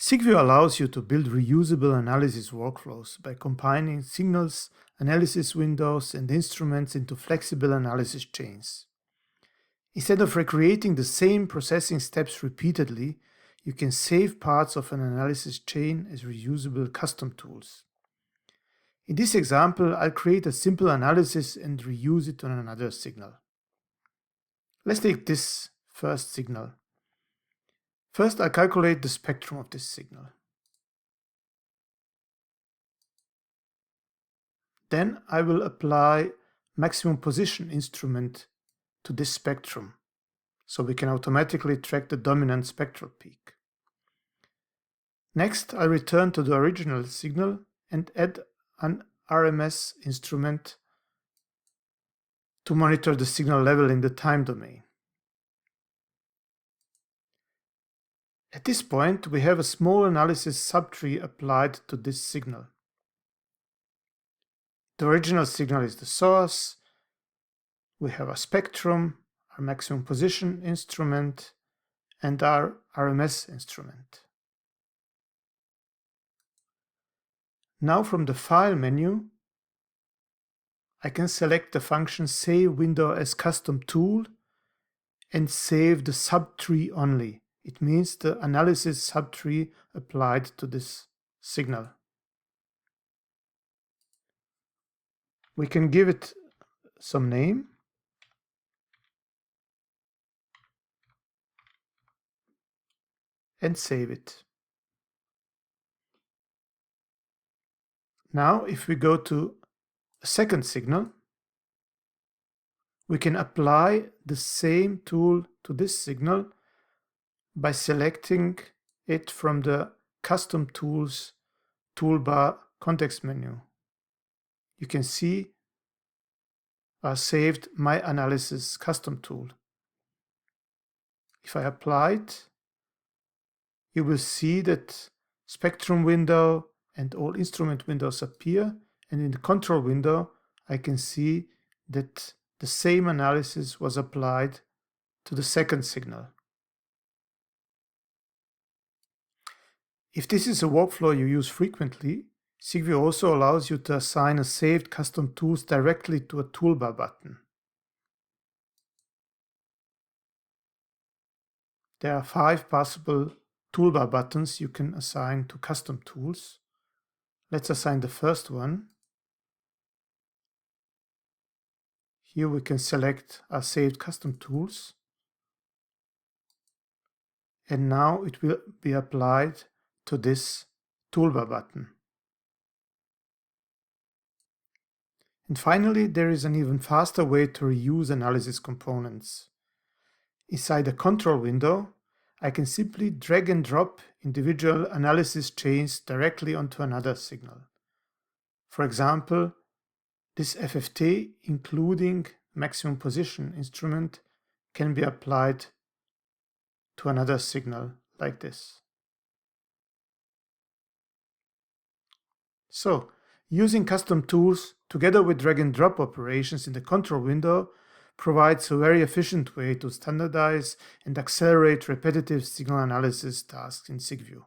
SIGVIEW allows you to build reusable analysis workflows by combining signals, analysis windows, and instruments into flexible analysis chains. Instead of recreating the same processing steps repeatedly, you can save parts of an analysis chain as reusable custom tools. In this example, I'll create a simple analysis and reuse it on another signal. Let's take this first signal. First, I'll calculate the spectrum of this signal. Then I will apply maximum position instrument to this spectrum, so we can automatically track the dominant spectral peak. Next, I return to the original signal and add an RMS instrument to monitor the signal level in the time domain. At this point, we have a small analysis subtree applied to this signal. The original signal is the source. We have a spectrum, our maximum position instrument, and our RMS instrument. Now from the File menu, I can select the function Save Window as Custom Tool and save the subtree only. It means the analysis subtree applied to this signal. We can give it some name. And save it. Now, if we go to a second signal, we can apply the same tool to this signal by selecting it from the Custom Tools toolbar context menu. You can see I saved my analysis custom tool. If I apply it, you will see that spectrum window and all instrument windows appear, and in the control window I can see that the same analysis was applied to the second signal. If this is a workflow you use frequently, SIGVIEW also allows you to assign a saved custom tools directly to a toolbar button. There are 5 possible toolbar buttons you can assign to custom tools. Let's assign the first one. Here we can select our saved custom tools. And now it will be applied to this toolbar button. And finally, there is an even faster way to reuse analysis components. Inside the control window, I can simply drag and drop individual analysis chains directly onto another signal. For example, this FFT, including maximum position instrument, can be applied to another signal like this. So, using custom tools together with drag and drop operations in the control window provides a very efficient way to standardize and accelerate repetitive signal analysis tasks in SIGVIEW.